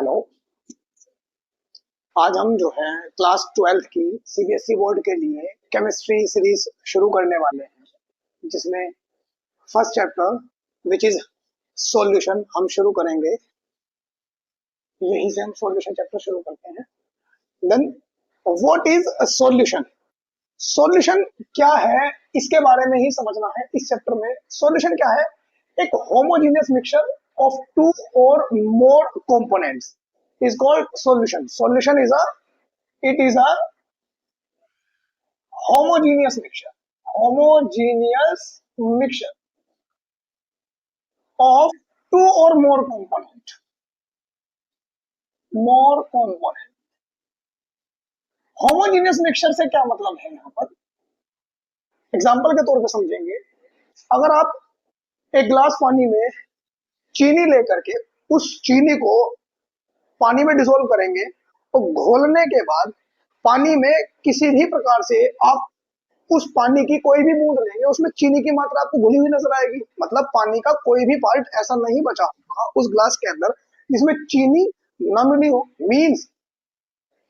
Hello. आज हम जो है क्लास 12 की सीबीएसई बोर्ड के लिए केमिस्ट्री सीरीज शुरू करने वाले हैं, जिसमें first chapter which is solution हम शुरू करेंगे। यहीं से हम सॉल्यूशन चैप्टर शुरू करते हैं। Then what is a solution? Solution क्या है, इसके बारे में ही समझना है इस चैप्टर में। सॉल्यूशन क्या है? एक होमोजेनियस मिक्सचर ऑफ टू और more components is called solution. Solution is a homogeneous mixture. Homogeneous mixture of two or more component. More component. Homogeneous mixture से क्या मतलब है यहाँ पर? एग्जाम्पल के तौर पे समझेंगे। अगर आप एक गिलास पानी में चीनी लेकर के उस चीनी को पानी में डिसोल्व करेंगे, तो घोलने के बाद पानी में किसी भी प्रकार से आप उस पानी की कोई भी बूंद लेंगे, उसमें चीनी की मात्रा आपको घुली हुई नजर आएगी। मतलब पानी का कोई भी पार्ट ऐसा नहीं बचा होगा उस ग्लास के अंदर जिसमें चीनी न मिली हो। मींस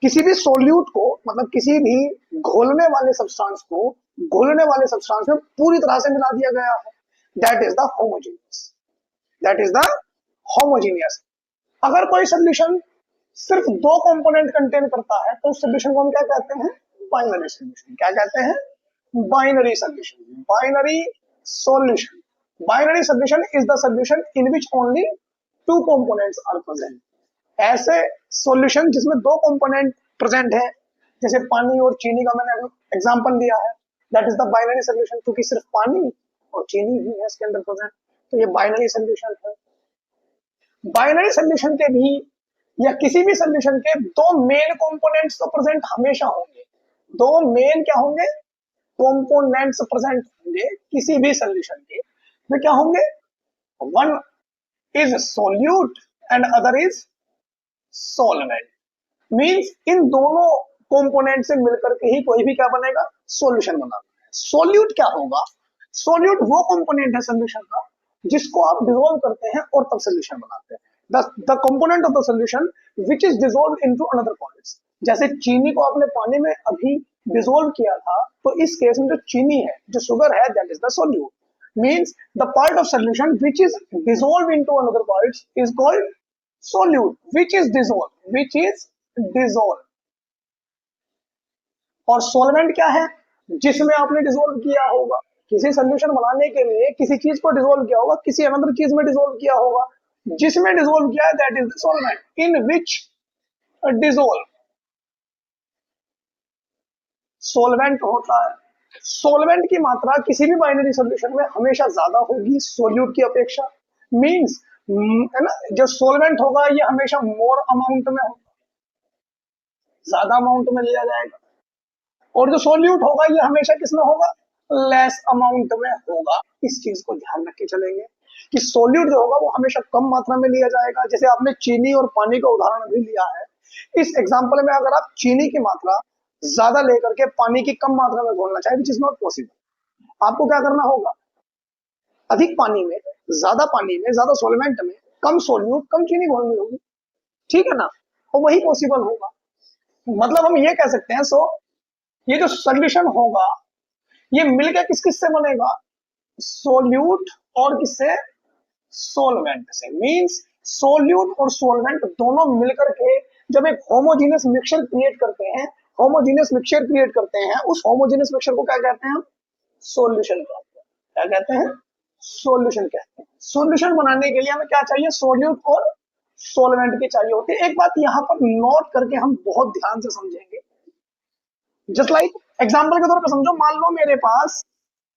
किसी भी सोल्यूट को, मतलब किसी भी घोलने वाले सब्सटेंस को घोलने वाले सब्सटेंस में पूरी तरह से मिला दिया गया है। That is the homogeneous. That is the homogeneous. अगर कोई सोल्यूशन सिर्फ दो कंपोनेंट कंटेन करता है तो उस सोल्यूशन को हम क्या कहते हैं? Binary solution. क्या कहते हैं? Binary solution. Binary solution. Binary solution is the solution in which only two components are present. ऐसे सॉल्यूशन जिसमें दो कंपोनेंट प्रेजेंट है, जैसे पानी और चीनी का मैंने एग्जांपल दिया है, that is the binary solution. क्योंकि सिर्फ पानी और चीनी ही है इसके अंदर प्रेजेंट, तो ये बाइनरी सोल्यूशन है। बाइनरी सोल्यूशन के भी या किसी भी सोल्यूशन के दो मेन कंपोनेंट्स तो प्रेजेंट हमेशा होंगे। दो मेन क्या होंगे? कंपोनेंट्स प्रेजेंट होंगे किसी भी सोल्यूशन के। वे क्या होंगे? One is solute and other is solvent. Means इन दोनों कंपोनेंट से मिलकर के ही कोई भी क्या बनेगा? सॉल्यूशन बनाना है। सोल्यूट क्या होगा? सोल्यूट वो कंपोनेंट है सोल्यूशन का जिसको आप डिसॉल्व करते हैं और तब सोल्यूशन बनाते हैं। the component of the solution which is dissolved into another solids। जैसे चीनी को आपने पानी में अभी डिसॉल्व किया था, तो इस केस में जो चीनी है, जो शुगर है, that is the solute. Means the part of solution which is dissolved into another parts is called solute, which is dissolved। और सॉल्वेंट क्या है? जिसमें आपने डिसॉल्व किया होगा। किसी सोल्यूशन बनाने के लिए किसी चीज को डिसॉल्व किया होगा, किसी अनदर चीज में डिसॉल्व किया होगा, जिसमें डिसॉल्व किया है, that is the solvent. In which dissolve solvent होता है। सॉल्वेंट की मात्रा किसी भी बाइनरी सॉल्यूशन में हमेशा ज्यादा होगी सोल्यूट की अपेक्षा। मींस है ना, जो सॉल्वेंट होगा ये हमेशा मोर अमाउंट में होगा, ज्यादा अमाउंट में लिया जाएगा। और जो सोल्यूट होगा ये हमेशा किसमें होगा? लेस अमाउंट में होगा। इस चीज को ध्यान रख के चलेंगे कि सोल्यूट जो होगा वो हमेशा कम मात्रा में लिया जाएगा। जैसे आपने चीनी और पानी का उदाहरण भी लिया है। इस एग्जांपल में अगर आप चीनी की मात्रा ज्यादा लेकर के पानी की कम मात्रा में घोलना चाहे, विच इज नॉट पॉसिबल। आपको क्या करना होगा? अधिक पानी में, ज्यादा पानी में, ज्यादा सॉल्वेंट में कम सोल्यूट, कम चीनी घोलनी होगी। ठीक है ना? और वही पॉसिबल होगा। मतलब हम ये कह सकते हैं, सो ये जो सोल्यूशन होगा ये मिलकर किस किस से बनेगा? सोल्यूट और किससे? सॉल्वेंट से। मींस सोल्यूट और सॉल्वेंट दोनों मिलकर के जब एक होमोजेनियस मिक्सचर क्रिएट करते हैं, उस होमोजेनियस मिक्सचर को क्या कहते हैं? सॉल्यूशन कहते हैं। क्या कहते हैं? सॉल्यूशन कहते हैं। सॉल्यूशन बनाने के लिए हमें क्या चाहिए? सोल्यूट और सॉल्वेंट की चाहिए होती है। एक बात यहां पर नोट करके हम बहुत ध्यान से समझेंगे। जस्ट लाइक एग्जाम्पल के तौर पर समझो, मान लो मेरे पास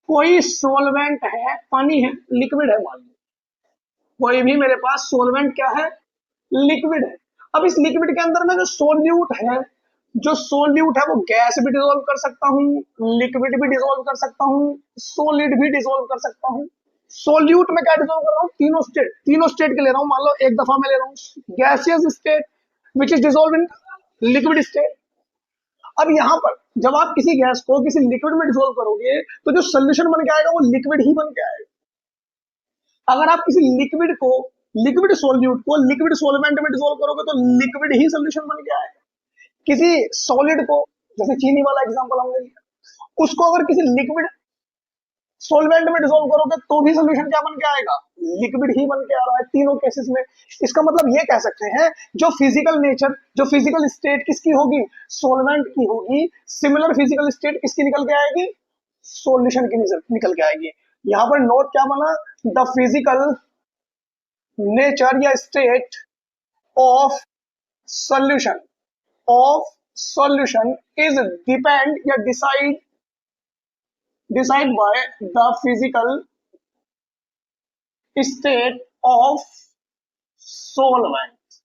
कोई सॉल्वेंट है, पानी है, लिक्विड है। मान लो कोई भी मेरे पास सॉल्वेंट क्या है? लिक्विड है। अब इस लिक्विड के अंदर में जो सोल्यूट है वो गैस भी डिसॉल्व कर सकता हूँ, लिक्विड भी डिसॉल्व कर सकता हूँ, सॉलिड भी डिसॉल्व कर सकता हूँ। सोल्यूट में क्या डिसॉल्व कर रहा हूँ? तीनों स्टेट के ले रहा हूँ। मान लो एक दफा में ले रहा हूँ gaseous state which is dissolve in liquid state. अब यहां पर जब आप किसी गैस को किसी लिक्विड में डिसॉल्व करोगे तो जो सोल्यूशन बन के आएगा वो लिक्विड ही बन के आएगा। अगर आप किसी लिक्विड को लिक्विड सोल्यूट को लिक्विड सोलवेंट में डिसोल्व करोगे तो लिक्विड ही सोल्यूशन बन के आएगा। किसी सॉलिड को, जैसे चीनी वाला एग्जांपल हमने लिया, उसको अगर किसी लिक्विड सोलवेंट में डिसोल्व करोगे तो भी सोल्यूशन क्या बन के आएगा, लिक्विड ही बन के आ रहा है तीनों केसेस में। इसका मतलब ये कह सकते हैं जो फिजिकल नेचर, जो फिजिकल स्टेट किसकी होगी, सोलवेंट की होगी, सिमिलर फिजिकल स्टेट किसकी निकल के आएगी, सॉल्यूशन की निकल के आएगी। यहां पर नोट क्या बना, द फिजिकल नेचर या state of solution is depend या decide by the physical state of solvent.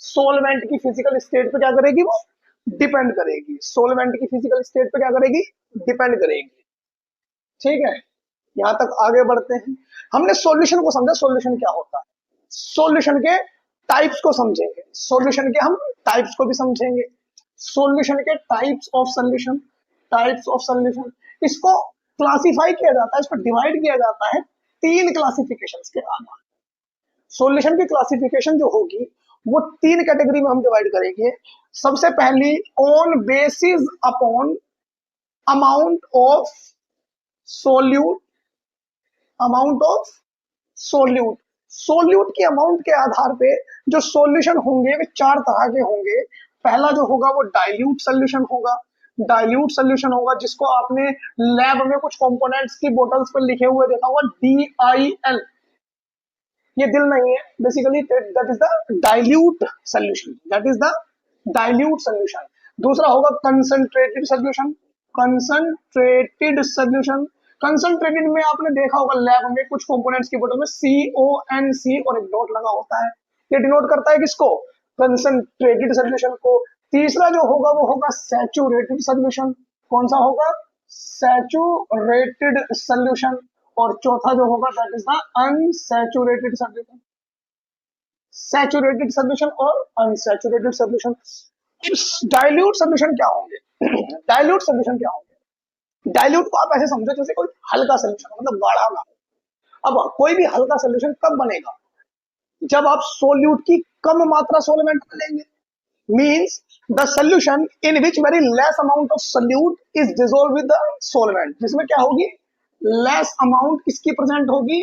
Solvent की फिजिकल स्टेट पे क्या करेगी, वो डिपेंड करेगी, सोलवेंट की फिजिकल स्टेट पे क्या करेगी, डिपेंड करेगी। ठीक है, यहां तक आगे बढ़ते हैं। हमने सॉल्यूशन को समझा, सॉल्यूशन क्या होता है, सॉल्यूशन के टाइप्स को समझेंगे, सॉल्यूशन के हम टाइप्स को भी समझेंगे। सॉल्यूशन के types of solution, types of solution, इसको क्लासिफाई किया जाता है, इसको डिवाइड किया जाता है तीन क्लासिफिकेशंस के आधार। सॉल्यूशन की क्लासिफिकेशन जो होगी वो तीन कैटेगरी में हम डिवाइड करेंगे। सबसे पहली, on basis upon amount of solute, amount of solute, solute की अमाउंट के आधार पे जो सॉल्यूशन होंगे वे चार तरह के होंगे। पहला जो होगा वो डाइल्यूट सॉल्यूशन होगा, डाइल्यूट सॉल्यूशन होगा जिसको आपने लैब में कुछ कंपोनेंट्स की बोतल्स पर लिखे हुए देखा होगा DIL, ये दिल नहीं है, basically that is the dilute solution, that is the dilute solution. दूसरा होगा concentrated solution, concentrated solution, concentrated में आपने देखा होगा लैब में कुछ कंपोनेंट्स की बोतल में CONC और एक डॉट लगा होता है, ये डिनोट करता है किसको, कंसंट्रेटेड सॉल्यूशन को। तीसरा जो होगा वो होगा सैचुरेटेड सॉल्यूशन, कौन सा होगा, सैचुरेटेड सॉल्यूशन। और चौथा जो होगा that is the unsaturated solution, saturated solution और अनसैचुरेटेड सॉल्यूशन। डाइल्यूट सॉल्यूशन क्या होंगे, डाइल्यूट सॉल्यूशन क्या होंगे, डाइल्यूट को आप ऐसे समझो जैसे कोई हल्का सॉल्यूशन, मतलब गाढ़ा ना हो। अब कोई भी हल्का सॉल्यूशन कब बनेगा, जब आप सोल्यूट की कम मात्रा सोलवेंट में लेंगे, means the solution in which very less amount of solute is dissolved with the solvent, जिसमें क्या होगी, लेस अमाउंट किसकी प्रेजेंट होगी,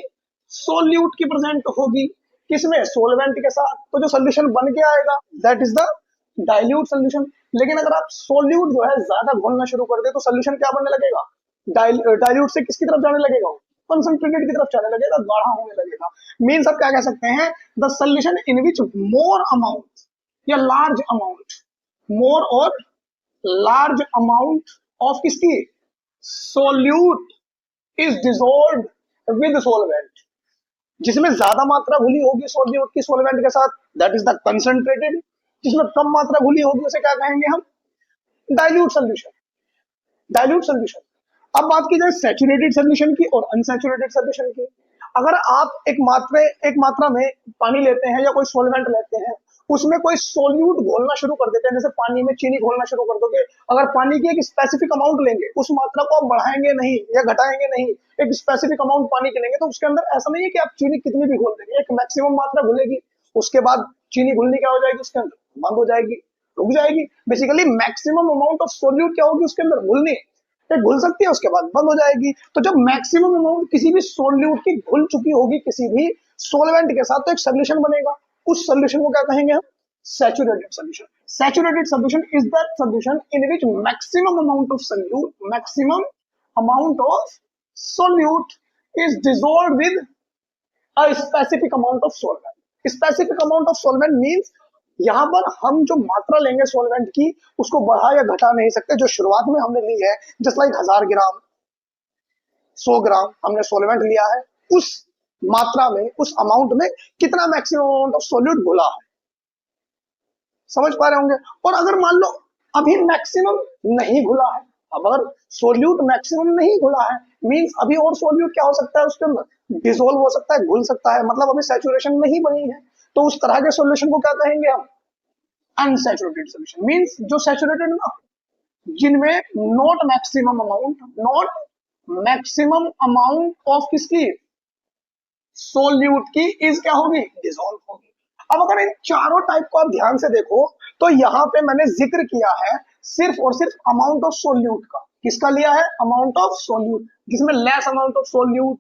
सोल्यूट की प्रेजेंट होगी, किसमें, सोलवेंट के साथ। तो जो सोल्यूशन बन के आएगा that is the dilute solution. लेकिन अगर आप सोल्यूट जो है ज्यादा घोलना शुरू कर दे तो सोल्यूशन क्या बनने लगेगा, डाइल्यूट से किसकी तरफ जाने लगेगा, कंसंट्रेटेड की तरफ जाने लगेगा, गाढ़ा होने लगेगा। मीन्स आप क्या कह सकते हैं, the solution in which more amount या लार्ज अमाउंट, मोर और लार्ज अमाउंट ऑफ किसकी, solute is dissolved with solvent, जिसमें ज्यादा मात्रा घुली होगी सोल्यूट की सोलवेंट के साथ दैट इज द कंसंट्रेटेड, जिसमें कम मात्रा घुली होगी उसे क्या कहेंगे हम, डाइल्यूट सोल्यूशन, डाइल्यूट सोल्यूशन। अब बात की जाए सैचुरेटेड सोल्यूशन की और अनसैचुरेटेड सोल्यूशन की। अगर आप एक मात्रा में पानी लेते हैं या कोई सोलवेंट लेते हैं, उसमें कोई सोल्यूट घोलना शुरू कर देते हैं, जैसे पानी में चीनी घोलना शुरू कर दोगे, अगर पानी की एक स्पेसिफिक अमाउंट लेंगे, उस मात्रा को आप बढ़ाएंगे नहीं या घटाएंगे नहीं, एक स्पेसिफिक अमाउंट पानी की लेंगे, तो उसके अंदर ऐसा नहीं है कि आप चीनी कितनी भी घोल देंगे, एक मैक्सिमम मात्रा घुलेगी, उसके बाद चीनी घुलनी क्या हो जाएगी, उसके अंदर बंद हो जाएगी, रुक जाएगी। Basically maximum amount of solute क्या होगी उसके अंदर, घुलनी, एक घुल सकती है उसके बाद बंद हो जाएगी। तो जब मैक्सिमम अमाउंट किसी भी सोल्यूट की घुल चुकी होगी किसी भी सोलवेंट के साथ, तो एक सोल्यूशन बनेगा, उस सोल्यूशन को क्या कहेंगे हम, saturated solution. Saturated solution is that solution in which maximum amount of solute, maximum amount of solute is dissolved with a specific amount of solvent. Specific amount of solvent means यहां पर हम जो मात्रा लेंगे सोलवेंट की उसको बढ़ा या घटा नहीं सकते, जो शुरुआत में हमने ली है, जस्ट लाइक 1000 ग्राम 100 ग्राम हमने सोलवेंट लिया है, उस मात्रा में, उस अमाउंट में कितना मैक्सिमम अमाउंट ऑफ सोल्यूट घुला है, समझ पा रहे होंगे। और अगर मान लो अभी मैक्सिमम नहीं घुला है, अब अगर सोल्यूट मैक्सिमम नहीं घुला है मींस अभी और सोल्यूट क्या हो सकता है उसके अंदर, डिसॉल्व हो सकता है, घुल सकता है, मतलब अभी सैचुरेशन नहीं बनी है, तो उस तरह के सॉल्यूशन को क्या कहेंगे हम, अनसैचुरेटेड सॉल्यूशन। मींस जो सैचुरेटेड ना, जिनमें नॉट मैक्सिमम अमाउंट ऑफ किसकी, सोल्यूट की इज क्या होगी, डिसॉल्व होगी। अब अगर इन चारों टाइप को आप ध्यान से देखो तो यहाँ पे मैंने जिक्र किया है सिर्फ और सिर्फ अमाउंट ऑफ सोल्यूट का। किसका लिया है, अमाउंट ऑफ सोल्यूट, जिसमें less amount of solute,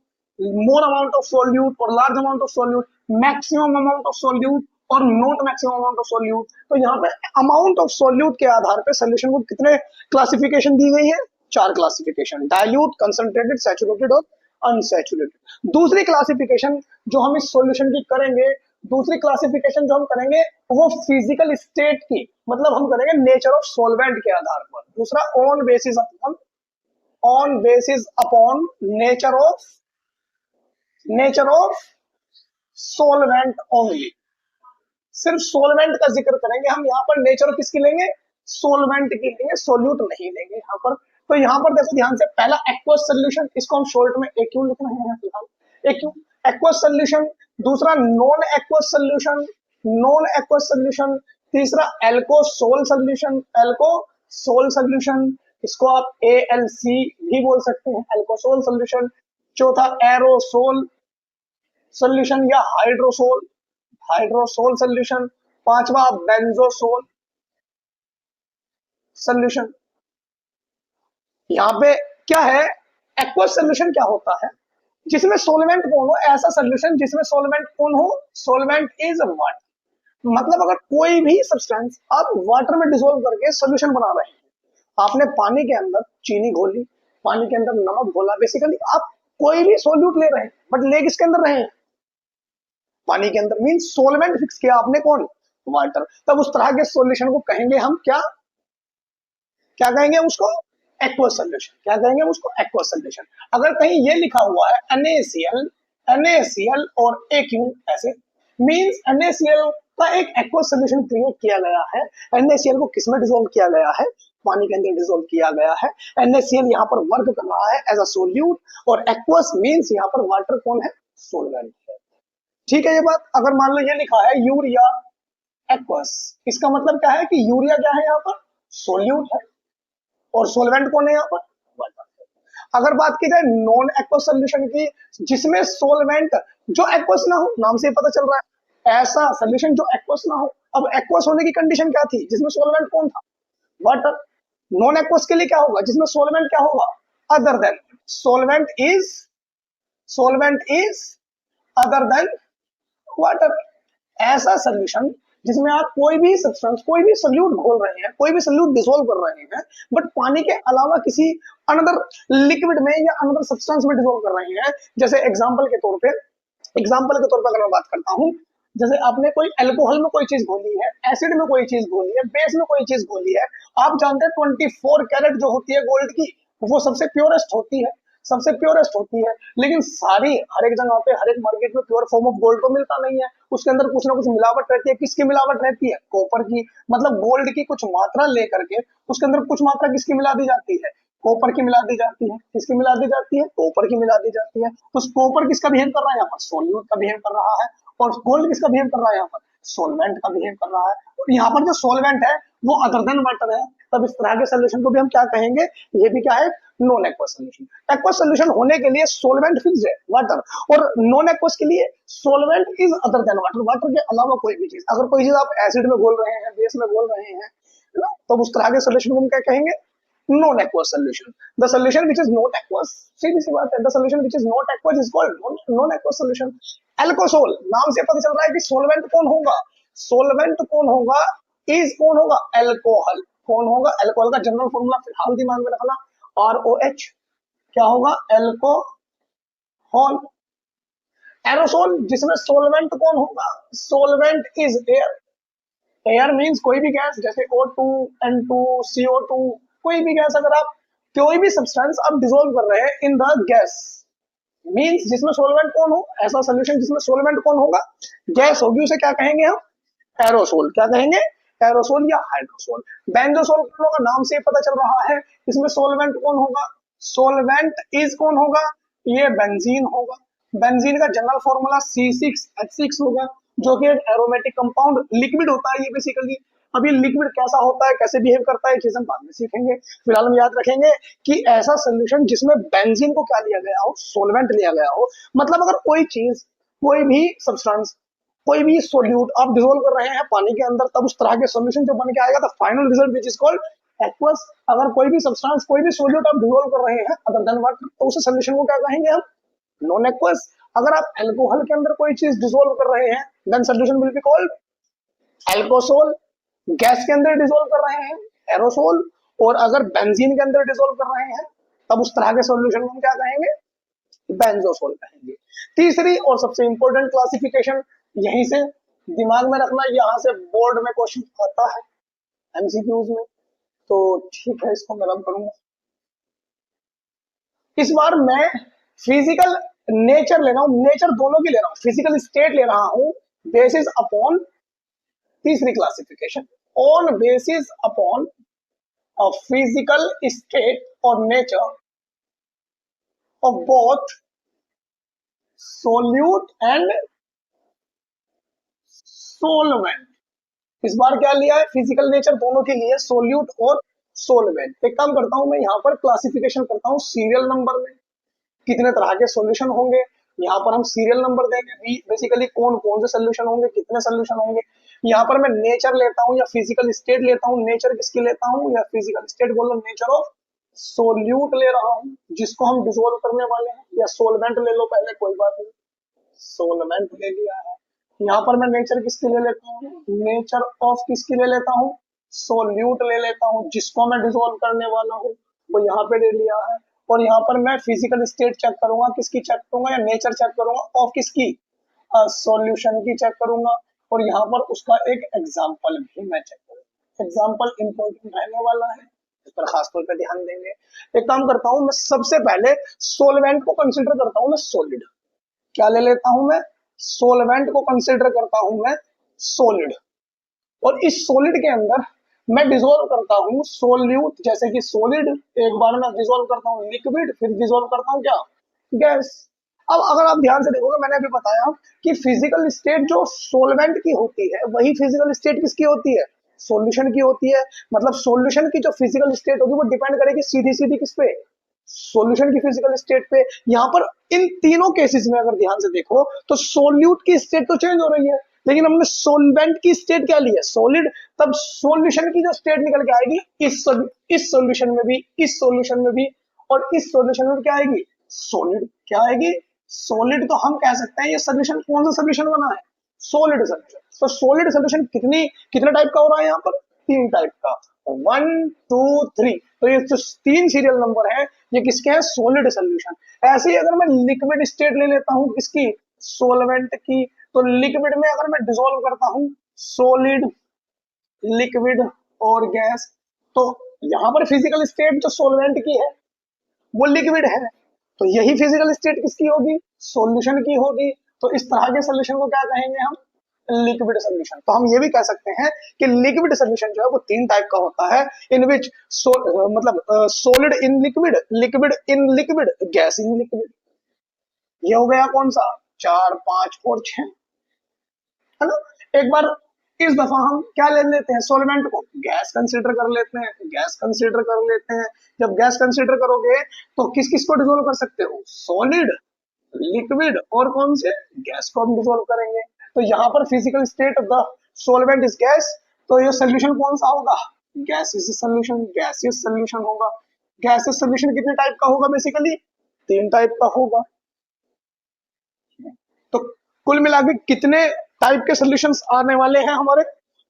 more amount of solute और large amount of solute, maximum amount of solute और not maximum amount of solute. तो यहाँ पे अमाउंट ऑफ सोल्यूट के आधार पे सोल्यूशन को कितने क्लासिफिकेशन दी गई है, 4 क्लासिफिकेशन, डाइल्यूट, कंसंट्रेटेड, सैचुरेटेड और अनसैचुरेटेड। दूसरी क्लासिफिकेशन जो हम इस सॉल्यूशन की करेंगे, दूसरी क्लासिफिकेशन जो हम करेंगे वो फिजिकल स्टेट की, मतलब हम करेंगे नेचर ऑफ सॉल्वेंट के आधार पर। दूसरा on basis upon nature of solvent only. सिर्फ सॉल्वेंट का जिक्र करेंगे हम यहाँ पर, नेचर किसकी लेंगे, सॉल्वेंट की लेंगे, सोल्यूट नहीं लेंगे यहाँ पर। तो यहाँ पर देखो ध्यान से, पहला एक्वस सोल्यूशन, इसको हम शॉर्ट में एक्यू लिख रहे हैं फिलहाल, एक्यू एक्वस सोल्यूशन। दूसरा नॉन एक्वस सोल्यूशन, तीसरा एल्कोसोल सोल्यूशन, इसको आप ALC भी बोल सकते हैं, एल्कोसोल सोल्यूशन। चौथा एरोसोल सोल्यूशन या हाइड्रोसोल सोल्यूशन। पांचवा बेंजोसोल सोल्यूशन। यहाँ पे क्या है, एक्वस सोल्यूशन क्या होता है, जिसमें सोलवेंट कौन हो, ऐसा सोल्यूशन जिसमें सोलवेंट कौन हो, सोलवेंट इज वाटर। मतलब अगर कोई भी सब्सटेंस आप वाटर में डिसोल्व करके सोल्यूशन बना रहे हैं, आपने पानी के अंदर चीनी घोली, पानी के अंदर नमक घोला, बेसिकली आप कोई भी सोल्यूट ले रहे हैं बट ले किसके अंदर रहे हैं, पानी के अंदर, मीन सोलवेंट फिक्स किया आपने, कौन, वाटर। तब उस तरह के सॉल्यूशन को कहेंगे हम क्या, क्या कहेंगे उसको, एक्वस सोल्यूशन। क्या कहेंगे उसको, एक्वस सोल्यूशन। अगर कहीं ये लिखा हुआ है NaCl और AQ ऐसे, मींस NaCl का एक एक्वस सोल्यूशन क्रिएट किया गया है। NaCl को किसमें डिसॉल्व किया गया है, पानी के अंदर डिसॉल्व किया गया है। NaCl यहाँ पर वर्क कर रहा है एज अ सोल्यूट, और एक्वस मींस यहाँ पर वाटर कौन है, सोलवेंट है। ठीक है ये बात। अगर मान लो ये लिखा है यूरिया एक्वस, इसका मतलब क्या है कि यूरिया क्या है यहाँ पर, सोल्यूट है, और सोलवेंट कौन है यहाँ पर, वाटर। अगर बात की जाए नॉन एक्वस सोल्यूशन की, जिसमें सोलवेंट जो एक्वस ना हो, नाम से ही पता चल रहा है, ऐसा सोल्यूशन जो एक्वस ना हो। अब एक्वस होने की कंडीशन क्या थी, जिसमें सोलवेंट कौन था, वाटर। नॉन एक्वस के लिए क्या होगा, जिसमें सोलवेंट क्या होगा, other than, solvent is other than water. ऐसा सोल्यूशन जिसमें आप कोई भी सब्सटेंस, कोई भी सोल्यूट घोल रहे हैं, कोई भी सोल्यूट डिसॉल्व कर रहे हैं, बट पानी के अलावा किसी अनदर लिक्विड में या अनदर सब्सटेंस में डिसॉल्व कर रहे हैं। जैसे एग्जांपल के तौर पे अगर मैं बात करता हूं, जैसे आपने कोई अल्कोहल में कोई चीज घोली है, एसिड में कोई चीज घोली है, बेस में कोई चीज घोली है। आप जानते हैं 24 कैरेट जो होती है गोल्ड की, वो सबसे प्योरेस्ट होती है, लेकिन सारी हर एक जगह पे, हर एक मार्केट में प्योर फॉर्म ऑफ गोल्ड तो मिलता नहीं है, उसके अंदर कुछ ना कुछ मिलावट रहती है। किसकी मिलावट रहती है, कॉपर की। मतलब गोल्ड की कुछ मात्रा लेकर के उसके अंदर कुछ मात्रा किसकी मिला दी जाती है, कॉपर की मिला दी जाती है। किसकी मिला दी जाती है, कॉपर की मिला दी जाती है। तो कॉपर किसका बिहेव कर रहा है यहाँ पर, सोल्यूट का बिहेव कर रहा है, और गोल्ड किसका बिहेव कर रहा है यहाँ पर, सोलवेंट का बिहेव कर रहा है। और यहाँ पर जो सोलवेंट है वो अदर देन वाटर है। तब इस तरह के सोल्यूशन को भी हम क्या कहेंगे, ये भी क्या है, non aqueous solution. Aqueous solution होने के लिए सोलवेंट फिक्स है, वाटर, और नॉन एक्वस के लिए solvent is other than water, water के अलावा कोई भी चीज। अगर कोई चीज आप एसिड में घोल रहे हैं, बेस में घोल रहे हैं, तो उस तरह के सोल्यूशन को हम क्या कहेंगे, non aqueous solution. The solution which is not aqueous, सीधी सी बात है, the solution which is not aqueous is called non aqueous solution. Alcosol, नाम से पता चल रहा है कि सोलवेंट कौन होगा, इज कौन होगा, एल्कोहल। कौन होगा, एल्कोहल का जनरल फॉर्मूला फिलहाल दिमाग में रखना, ROH। क्या होगा, एल्कोहल। एरोसोल, जिसमें सोलवेंट कौन होगा, solvent is air. Air means कोई भी गैस, जैसे O2, N2, CO2, कोई भी गैस। अगर आप कोई भी सब्सटेंस आप डिसॉल्व कर रहे हैं इन द गैस, मींस जिसमें सोलवेंट कौन हो, ऐसा सोल्यूशन जिसमें सोलवेंट कौन होगा, गैस होगी, उसे क्या कहेंगे हम, एरोसोल। क्या कहेंगे, एरोसोल या हाइड्रोसोल। बेंजोसोल कौन होगा, नाम से पता चल रहा है, इसमें सोलवेंट कौन होगा, सोलवेंट इज कौन होगा, ये बेंजीन होगा। बेंजीन का जनरल फॉर्मूला C6H6 होगा, जो कि एक एरोमेटिक कंपाउंड लिक्विड होता है ये बेसिकली। अब ये लिक्विड कैसा होता है, कैसे बिहेव करता है, चीज हम बाद में सीखेंगे। फिलहाल हम याद रखेंगे कि ऐसा सोल्यूशन जिसमें बेंजीन को क्या लिया गया हो, सोलवेंट लिया गया हो। मतलब अगर कोई चीज कोई भी सब्सटेंस, कोई भी सोल्यूट आप डिसोल्व कर रहे हैं पानी के अंदर, तब उस तरह के सॉल्यूशन जो बन के आएगा, the final result which is called aqueous. अगर कोई भी सब्सटेंस, कोई भी सोल्यूट आप डिसोल्व कर रहे हैं अदर देन वाटर, तो उस सॉल्यूशन को क्या कहेंगे हम? Non aqueous. अगर आप अल्कोहल के अंदर कोई चीज डिसोल्व कर रहे हैं, then solution will be called alcosol. Gas के अंदर डिसोल्व कर रहे हैं, एरोसोल। और अगर बेंजीन के अंदर डिसोल्व कर रहे हैं, तब उस तरह के सॉल्यूशन को हम क्या कहेंगे? बेंजोसोल कहेंगे। तीसरी और सबसे इंपॉर्टेंट क्लासिफिकेशन, यहीं से दिमाग में रखना, यहां से बोर्ड में क्वेश्चन आता है एमसीक्यूज में, तो ठीक है, इसको मैं रब करूंगा। इस बार मैं फिजिकल नेचर ले रहा हूं, नेचर दोनों की ले रहा हूं, फिजिकल स्टेट ले रहा हूं बेसिस अपॉन, तीसरी classification, on basis upon a physical state और nature of both solute and solvent. इस बार क्या लिया है? फिजिकल नेचर दोनों के लिए, सोल्यूट और सोलवेंट। एक काम करता हूं मैं, यहाँ पर क्लासिफिकेशन करता हूं सीरियल नंबर में, कितने तरह के सॉल्यूशन होंगे, यहाँ पर हम सीरियल नंबर देंगे, बेसिकली कौन कौन से सॉल्यूशन होंगे, कितने सॉल्यूशन होंगे। यहाँ पर मैं नेचर लेता हूँ या फिजिकल स्टेट लेता हूँ, नेचर किसकी लेता हूँ, या फिजिकल स्टेट बोलो, नेचर ऑफ सोल्यूट ले रहा हूँ जिसको हम डिसोल्व करने वाले हैं, या सोलवेंट ले लो पहले, कोई बात नहीं, सोलवेंट ले लिया है। यहाँ पर मैं नेचर किसकी ले लेता हूँ, नेचर ऑफ किसकी ले लेता हूँ, सोल्यूट ले लेता हूँ जिसको मैं डिसोल्व करने वाला हूँ, वो यहाँ पे ले लिया है। और यहाँ पर मैं फिजिकल स्टेट चेक करूंगा, किसकी चेक करूंगा, या नेचर चेक करूंगा ऑफ किसकी, सॉल्यूशन की चेक करूंगा। और यहाँ पर उसका एक एग्जाम्पल भी मैं चेक करूंगा, एग्जाम्पल इंपॉर्टेंट रहने वाला है, इस पर खासतौर पर ध्यान देंगे। एक काम करता हूँ मैं, सबसे पहले सोलवेंट को कंसिडर करता हूँ मैं सॉलिड, क्या ले लेता हूं मैं, सोलवेंट को कंसिडर करता हूं मैं सॉलिड। और इस सॉलिड के अंदर मैं डिसोल्व करता हूं सोल्यूट, जैसे कि सॉलिड, एक बार में डिसोल्व करता हूं लिक्विड, फिर डिसोल्व करता हूं क्या, गैस। अब अगर आप ध्यान से देखोगे, मैंने अभी बताया कि फिजिकल स्टेट जो सोलवेंट की होती है, वही फिजिकल स्टेट किसकी होती है, सॉल्यूशन की होती है। मतलब सॉल्यूशन की जो फिजिकल स्टेट होगी वो डिपेंड करेगी सीधी सीधी किस पे, सॉल्यूशन की फिजिकल स्टेट पे। यहाँ पर इन तीनों केसेस में अगर ध्यान से देखो तो सोल्यूट की स्टेट तो चेंज हो रही है, लेकिन हमने सोलवेंट की स्टेट क्या ली है, सॉलिड। तब सॉल्यूशन की जो स्टेट निकल के आएगी इस सॉल्यूशन में भी, इस सॉल्यूशन में भी, और इस सॉल्यूशन में क्या आएगी, सॉलिड। क्या आएगी, सॉलिड। तो हम कह सकते हैं ये सॉल्यूशन कौन सा सॉल्यूशन बना है, सॉलिड सॉल्यूशन। तो सॉलिड सॉल्यूशन कितने टाइप का हो रहा है यहाँ पर, 3 टाइप का, 1 2 3। तो ये जो 3 सीरियल नंबर है, ये किसके हैं, सॉलिड सॉल्यूशन। ऐसे ही अगर मैं लिक्विड स्टेट ले लेता हूं किसकी, सोलवेंट की, तो लिक्विड में अगर मैं डिसोल्व करता हूं सॉलिड, लिक्विड और गैस, तो यहां पर फिजिकल स्टेट जो सोलवेंट की है वो लिक्विड है, तो यही फिजिकल स्टेट किसकी होगी, सॉल्यूशन की होगी। तो इस तरह के सॉल्यूशन को क्या कहेंगे हम, लिक्विड सॉल्यूशन। तो हम ये भी कह सकते हैं कि लिक्विड सॉल्यूशन जो है वो 3 टाइप का होता है, इन विच मतलब solid in liquid, liquid in liquid, gas in liquid. ये हो गया कौन सा, 4 5 और 6, है ना। एक बार इस दफा हम क्या ले लेते हैं, सोलवेंट को गैस कंसीडर कर लेते हैं, गैस कंसीडर कर लेते हैं। जब गैस कंसीडर करोगे तो किस किस को डिसोल्व कर सकते हो, सॉलिड, लिक्विड और कौन से, गैस को हम डिसोल्व करेंगे। तो यहाँ पर physical state of the solvent is gas, तो ये सोल्यूशन कौन सा होगा, गैसियस सोल्यूशन, गैसियस सोल्यूशन होगा। गैसियस सोल्यूशन कितने टाइप का होगा, बेसिकली 3 टाइप का होगा। तो कुल मिला के कितने टाइप के सॉल्यूशंस आने वाले हैं हमारे,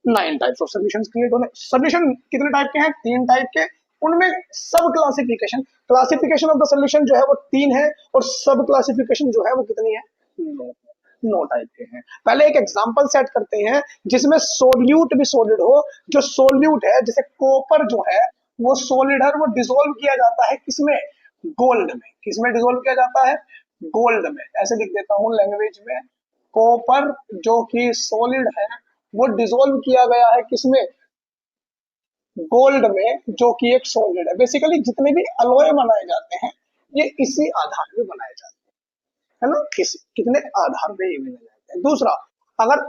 9 टाइप्स ऑफ सॉल्यूशंस क्रिएट होने। सॉल्यूशन कितने टाइप के हैं, 3 टाइप के। उनमें सब classification, classification of the solution जो है वो 3 है, और सब क्लासिफिकेशन जो है वो कितनी है, 9 टाइप के हैं। पहले एक एग्जांपल सेट करते हैं जिसमें सोल्यूट भी सॉलिड हो। जो सोल्यूट है, जैसे कॉपर जो है वो सॉलिड है, वो डिसोल्व किया जाता है किसमें, गोल्ड में। किसमें डिसोल्व किया जाता है, गोल्ड में। ऐसे लिख देता हूं लैंग्वेज में, कॉपर जो कि सॉलिड है वो डिसोल्व किया गया है किसमें, गोल्ड में, जो कि एक सॉलिड है। बेसिकली जितने भी अलॉय बनाए जाते हैं ये इसी आधार पे बनाए जाते हैं, है ना, कितने आधार पे ये बनाए जाते हैं। दूसरा, अगर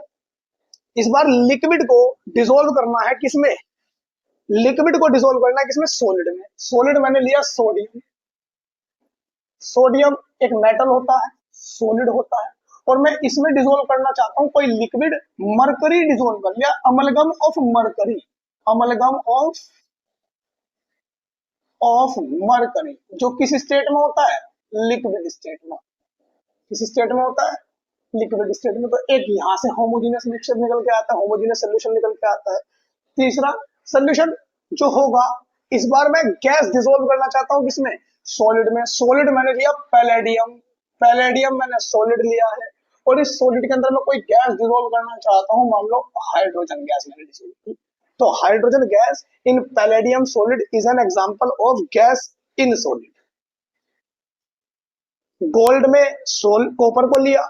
इस बार लिक्विड को डिसोल्व करना है किसमें, लिक्विड को डिसोल्व करना है किसमें, सॉलिड में। सॉलिड मैंने लिया सोडियम, सोडियम एक मेटल होता है, सॉलिड होता है। और मैं इसमें डिसोल्व करना चाहता हूं कोई लिक्विड, मरकरी डिसोल्व कर लिया, amalgam of mercury, amalgam of mercury, जो किस स्टेट में होता है, लिक्विड स्टेट में। किस स्टेट में होता है, लिक्विड स्टेट में। तो एक यहां से होमोजेनियस मिक्सचर निकल के आता है, होमोजेनियस सोल्यूशन निकल के आता है। तीसरा सोल्यूशन जो होगा, इस बार मैं गैस डिसोल्व करना चाहता हूं किसमें, सॉलिड में। सॉलिड मैंने लिया पैलेडियम, पैलेडियम मैंने सॉलिड लिया है, और इस सॉलिड के अंदर मैं कोई गैस डिसोल्व करना चाहता हूं, मान लो हाइड्रोजन गैस मैंने डिसोल्व की। तो hydrogen gas in palladium solid is an example of gas in solid. Gold में कॉपर को लिया,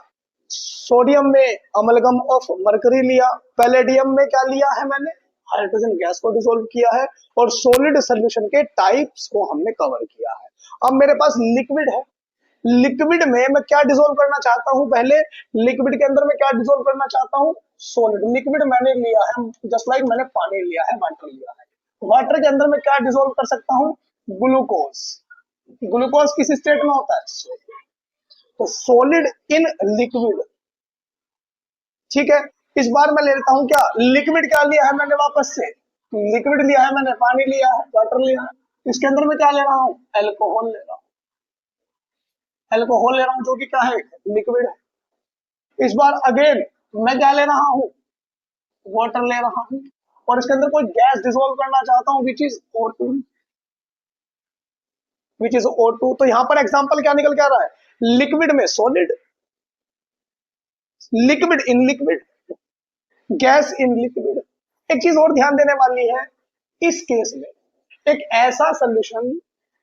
सोडियम में अमलगम ऑफ मरकरी लिया, पैलेडियम में क्या लिया है मैंने, हाइड्रोजन गैस को डिसोल्व किया है, और सॉलिड सॉल्यूशन के टाइप्स को हमने कवर किया है। अब मेरे पास लिक्विड है, लिक्विड में मैं क्या डिसोल्व करना चाहता हूं, पहले लिक्विड के अंदर मैं क्या डिसोल्व करना चाहता हूं, सॉलिड। लिक्विड मैंने लिया है, जस्ट लाइक मैंने पानी लिया है, वाटर लिया है। वाटर के अंदर मैं क्या डिसोल्व कर सकता हूं, ग्लूकोज। ग्लूकोज किस स्टेट में होता है, तो सॉलिड इन लिक्विड। ठीक है, इस बार मैं ले लेता हूं क्या, लिक्विड क्या लिया है मैंने, वापस से लिक्विड लिया है मैंने, पानी लिया है, वाटर लिया है। इसके अंदर मैं क्या ले रहा हूं, एल्कोहल ले रहा हूं, एल्कोहल ले रहा हूं, जो कि क्या है, लिक्विड है। इस बार अगेन मैं क्या ले रहा हूं, वाटर ले रहा हूं, और इसके अंदर कोई गैस डिसोल्व करना चाहता हूं, which is O2, which is O2। तो यहां पर एग्जांपल क्या निकल के आ रहा है, लिक्विड में solid, liquid in liquid, gas in liquid. एक चीज और ध्यान देने वाली है, इस केस में एक ऐसा सोल्यूशन,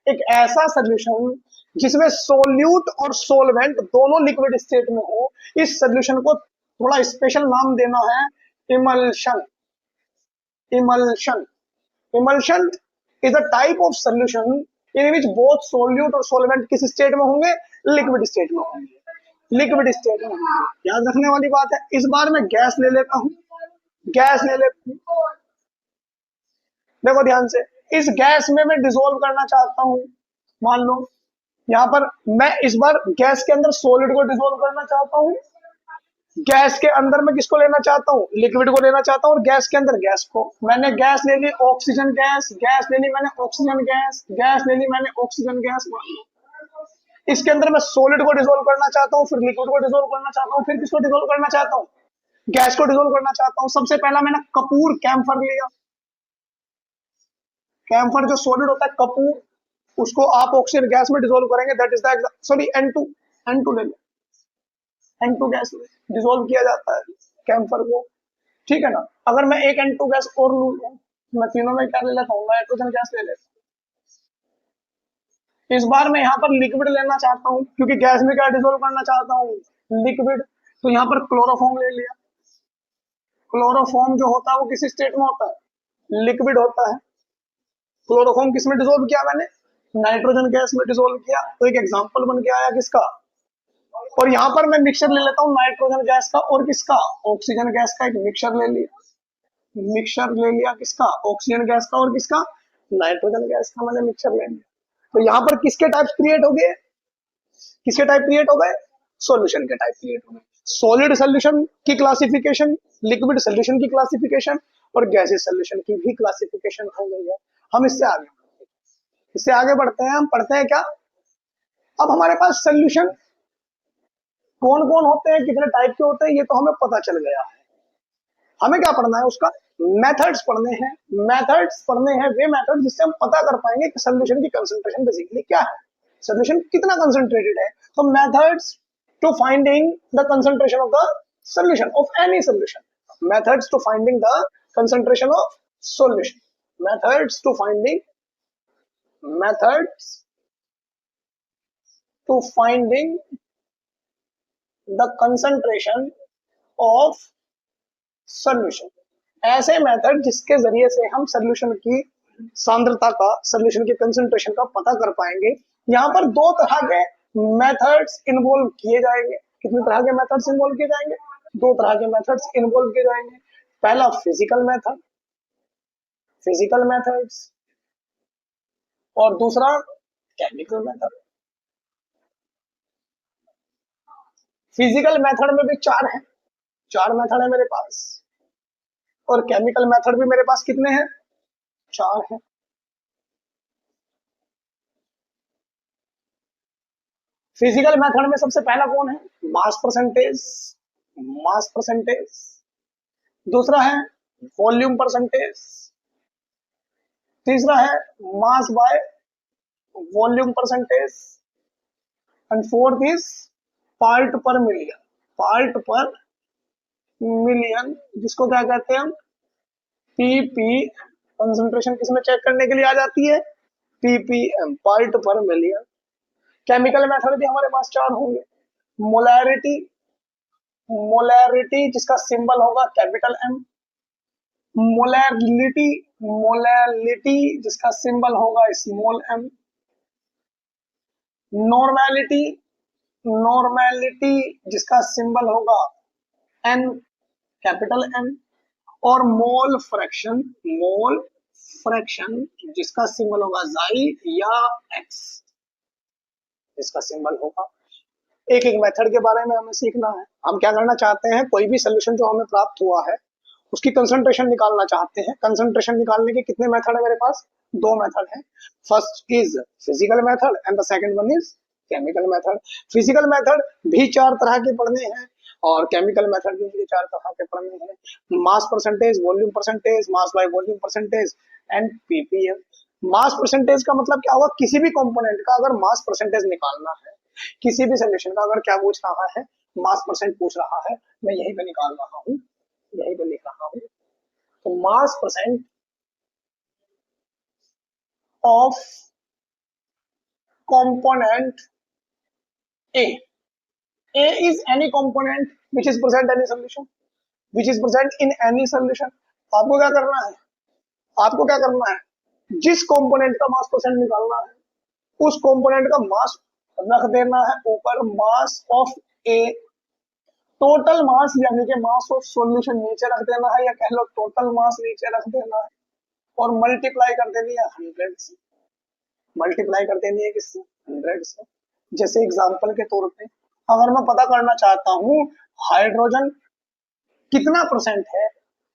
एक ऐसा सोल्यूशन जिसमें सोल्यूट और सोलवेंट दोनों लिक्विड स्टेट में हो, इस सोल्यूशन को थोड़ा स्पेशल नाम देना है, emulsion. Emulsion, emulsion is a type of solution in which both solute और सोलवेंट किस स्टेट में होंगे, लिक्विड स्टेट में होंगे, लिक्विड स्टेट में होंगे। याद रखने वाली बात है। इस बार मैं गैस ले लेता हूं, गैस ले लेता हूं, देखो ध्यान से, इस गैस में मैं डिसोल्व करना चाहता हूं, मान लो यहां पर मैं इस बार गैस के अंदर सॉलिड को डिसोल्व करना चाहता हूं, गैस के अंदर मैं किसको लेना चाहता हूं, लिक्विड को लेना चाहता हूं, और गैस के अंदर गैस को। मैंने गैस ले ली ऑक्सीजन गैस, गैस ले ली मैंने ऑक्सीजन गैस, गैस ले ली मैंने ऑक्सीजन गैस। इसके अंदर मैं सॉलिड को डिसोल्व करना चाहता हूं, फिर लिक्विड को डिसोल्व करना चाहता हूं, फिर किसको डिसोल्व करना चाहता हूं, गैस को डिसोल्व करना चाहता हूं। सबसे पहला मैंने कपूर कैम्फर लिया, कैम्फर जो सॉलिड होता है कपूर, उसको आप ऑक्सीजन गैस में डिसोल्व करेंगे, that is the sorry N2, N2 ले लो, N2 गैस में डिसोल्व किया जाता है कैम्फर को। ठीक है ना। अगर मैं एक N2 गैस और लूं, मैं तीनों में क्या ले लेता हूँ, नाइट्रोजन गैस ले लेता हूँ। इस बार मैं यहाँ पर लिक्विड लेना चाहता हूँ, क्योंकि गैस में क्या डिसोल्व करना चाहता हूँ, लिक्विड। तो यहाँ पर क्लोरोफॉर्म ले लिया। क्लोरोफॉर्म जो होता है वो किस स्टेट में होता है, लिक्विड होता है। क्लोरोफॉर्म किस में डिसोल्व किया मैंने, नाइट्रोजन गैस में डिसोल्व किया। तो एक एग्जांपल बन के आया किसका, और यहां पर मैं मिक्सचर ले लेता हूं नाइट्रोजन गैस का और किसका, ऑक्सीजन गैस का। एक मिक्सचर ले लिया, मिक्सचर ले लिया किसका, ऑक्सीजन गैस का और किसका, नाइट्रोजन गैस का मैंने मिक्सचर ले लिया। तो यहां पर किसके टाइप क्रिएट हो गए, किसके टाइप क्रिएट हो गए, सॉल्यूशन के टाइप क्रिएट हो गए। सॉलिड सॉल्यूशन की क्लासिफिकेशन, लिक्विड सॉल्यूशन की क्लासिफिकेशन, और गैसेस सॉल्यूशन की भी क्लासिफिकेशन हो गई है। हम इससे आगे बढ़ते हैं। हम पढ़ते हैं क्या, अब हमारे पास सॉल्यूशन कौन कौन होते हैं, कितने टाइप के होते हैं, ये तो हमें पता चल गया है। हमें क्या पढ़ना है, उसका मेथड्स पढ़ने हैं। मेथड्स पढ़ने हैं, वे मेथड जिससे हम पता कर पाएंगे कि सोल्यूशन की कंसंट्रेशन बेसिकली क्या है, सोल्यूशन कितना कंसंट्रेटेड है। तो methods to finding the concentration of the solution of any solution, methods to finding the concentration of solution, methods to finding, methods to finding the concentration of solution. ऐसे method जिसके जरिए से हम solution की सांद्रता का, सोल्यूशन की concentration का पता कर पाएंगे। यहां पर दो तरह के मेथड्स इन्वॉल्व किए जाएंगे। कितने तरह के मेथड्स इन्वॉल्व किए जाएंगे, दो तरह के मेथड्स इन्वॉल्व किए जाएंगे। पहला फिजिकल मेथड, फिजिकल मेथड्स, और दूसरा केमिकल मेथड। फिजिकल मेथड में भी चार है, चार मेथड है मेरे पास, और केमिकल मेथड भी मेरे पास कितने हैं, चार है। फिजिकल मेथड में सबसे पहला कौन है, मास परसेंटेज, मास परसेंटेज। दूसरा है वॉल्यूम परसेंटेज। तीसरा है mass by volume percentage. And fourth is part पर मिलियन, पार्ट पर मिलियन, जिसको क्या कहते हैं हम, पीपी। कंसंट्रेशन किसमें चेक करने के लिए आ जाती है, पीपीएम, पार्ट पर मिलियन। केमिकल मेथड भी हमारे पास चार होंगे, मोलैरिटी, मोलैरिटी जिसका सिंबल होगा कैपिटल एम, मोलैरिटी, मोलैरिटी जिसका सिंबल होगा स्मॉल एम, नॉर्मेलिटी, नॉर्मेलिटी जिसका सिंबल होगा एन, कैपिटल एन, और मोल फ्रैक्शन, मोल फ्रैक्शन जिसका सिंबल होगा जाई या एक्स, जिसका सिंबल होगा। एक एक मेथड के बारे में हमें सीखना है। हम क्या करना चाहते हैं, कोई भी सोल्यूशन जो हमें प्राप्त हुआ है उसकी कंसंट्रेशन निकालना चाहते हैं। कंसंट्रेशन निकालने के कितने मेथड है मेरे पास, दो मेथड है। First is physical method and the second one is chemical method. Physical method भी चार तरह के पढ़ने हैं और केमिकल मेथड भी मुझे चार तरह के पढ़ने हैं, mass percentage, volume percentage, mass by volume percentage and ppm. Mass percentage का मतलब क्या होगा, किसी भी कंपोनेंट का अगर मास परसेंटेज निकालना है, किसी भी सोल्यूशन का अगर क्या पूछ रहा है, मास परसेंट पूछ रहा है, मैं यहीं पे निकाल रहा हूँ, यहीं पे लिख रहा हूँ। तो मास percent of component A. A is any component which is present any solution, which is present in any solution। आपको क्या करना है, आपको क्या करना है, जिस कंपोनेंट का मास परसेंट निकालना है उस कंपोनेंट का मास रख देना है ऊपर, mass of A, total mass यानी कि मास ऑफ सॉल्यूशन नीचे रख देना है, या कह लो टोटल मास नीचे रख देना है, और मल्टीप्लाई कर देनी है 100 से, मल्टीप्लाई कर देनी है किससे, 100 से। जैसे एग्जांपल के तौर पे अगर मैं पता करना चाहता हूँ हाइड्रोजन कितना परसेंट है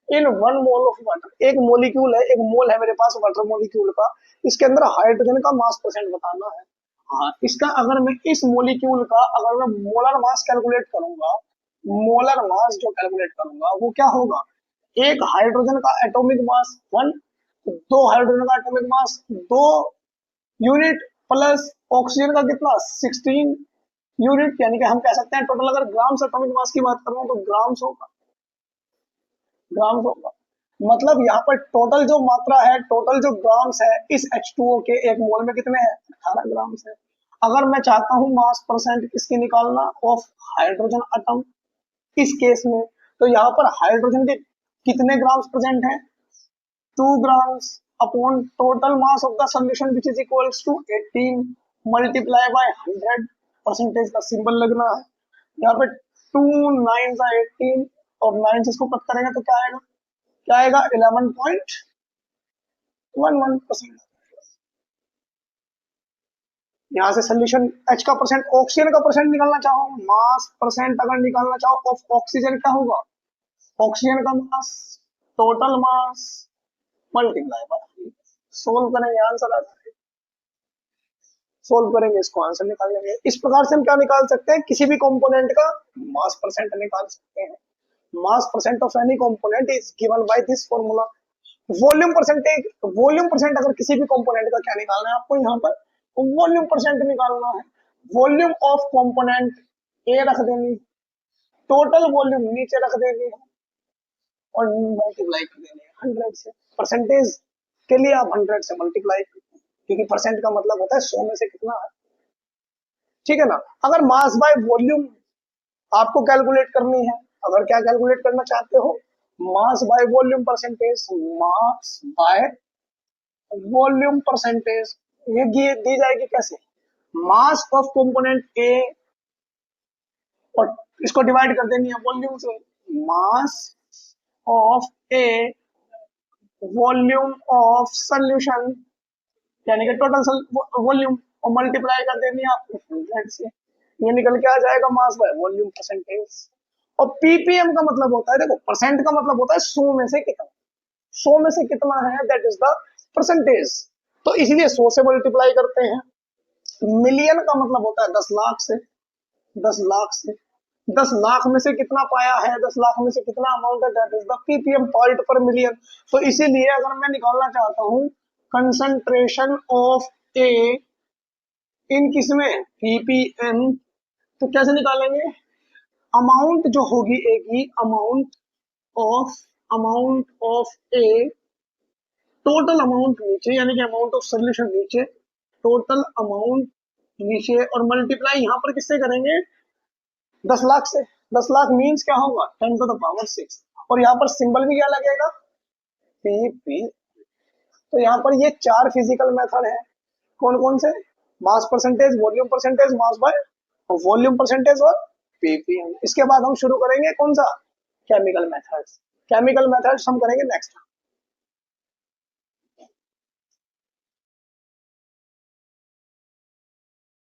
इन 1 मोल ऑफ वाटर, एक मोलिक्यूल है, एक मोल है मेरे पास वाटर मोलिक्यूल का, इसके अंदर हाइड्रोजन का मास परसेंट बताना है। हाँ, इसका अगर मैं इस मोलिक्यूल का अगर मैं मोलर मास कैलकुलेट करूंगा, मोलर मास जो कैलकुलेट करूंगा वो क्या होगा, एक हाइड्रोजन का एटॉमिक मास 1, दो हाइड्रोजन का atomic mass 2 unit, plus oxygen का कितना 16 यूनिट, यानी कि हम कह सकते हैं टोटल अगर ग्राम्स एटॉमिक मास की बात कर रहे हैं तो ग्राम्स होगा, ग्राम्स होगा। मतलब यहाँ पर टोटल जो मात्रा है, टोटल जो ग्राम्स है इस H2O के एक मोल में कितने हैं, 18 ग्राम्स है। अगर मैं चाहता हूँ मास परसेंट किसकी निकालना, ऑफ हाइड्रोजन एटम, इस केस में तो यहाँ पर हाइड्रोजन के कितने ग्राम्स प्रेजेंट हैं, 2 grams upon total mass of the solution which is equals to 18 multiply by 100, percentage का सिंबल लगना है यहाँ पे, 2 9 का 18 और 9 से इसको कट करेंगे तो क्या आएगा, क्या आएगा 11.11%। यहाँ से सोल्यूशन H का परसेंट, ऑक्सीजन का परसेंट निकालना चाहो, मास परसेंट अगर निकालना चाहो ऑफ ऑक्सीजन क्या होगा, ऑक्सीजन का mass, total mass multiply by, solve करेंगे आंसर आ जाएगा, सोल्व करेंगे इसको आंसर निकाल लेंगे। इस प्रकार से हम क्या निकाल सकते हैं, किसी भी कंपोनेंट का मास परसेंट निकाल सकते हैं। मास percent of any component is given by this formula. Volume percentage, volume percent अगर किसी भी कंपोनेंट का क्या निकालना है आपको, यहाँ पर वॉल्यूम परसेंट निकालना है, वॉल्यूम ऑफ कंपोनेंट ए रख देनी, टोटल वॉल्यूम नीचे रख देनी है और मल्टीप्लाई कर देनी है 100 से। परसेंटेज के लिए आप 100 से मल्टीप्लाई, क्योंकि परसेंट का मतलब होता है 100 में से कितना है, ठीक है ना। अगर मास बाय वॉल्यूम आपको कैलकुलेट करनी है, अगर क्या कैलकुलेट करना चाहते हो, mass by volume percentage, mass by volume percentage, ये दी जाएगी कैसे, मास ऑफ कंपोनेंट ए और इसको डिवाइड कर देनी है वॉल्यूम से, mass of A volume of solution, यानी कि टोटल वॉल्यूम, और मल्टीप्लाई कर देनी है आपको 100 से। ये निकल के आ जाएगा मास बाय वॉल्यूम परसेंटेज। और पीपीएम का मतलब होता है, देखो परसेंट का मतलब होता है 100 में से कितना, 100 में से कितना है, दैट इज द परसेंटेज। तो इसलिए 100 से मल्टीप्लाई करते हैं। मिलियन का मतलब होता है 10 लाख से, 10 लाख से, 10 लाख में से कितना पाया है, 10 लाख में से कितना अमाउंट है, that is the ppm, part पर मिलियन। तो इसीलिए अगर मैं निकालना चाहता हूं कंसंट्रेशन ऑफ ए इन किसमें, पीपीएम, तो कैसे निकालेंगे, अमाउंट जो होगी ए की, of amount of A, total amount नीचे, यानी कि अमाउंट ऑफ सोल्यूशन नीचे, टोटल अमाउंट नीचे, और मल्टीप्लाई यहां पर किससे करेंगे, 10 लाख से। 10 लाख मीन्स क्या होगा, 10 टू द पावर 6, और यहाँ पर सिंबल भी क्या लगेगा, पी। तो यहाँ पर ये 4 फिजिकल मेथड है, कौन कौन से, mass percentage, volume percentage, mass by volume percentage, और पीपीएम। इसके बाद हम शुरू करेंगे कौन सा, केमिकल मेथड्स। केमिकल मेथड्स हम करेंगे नेक्स्ट।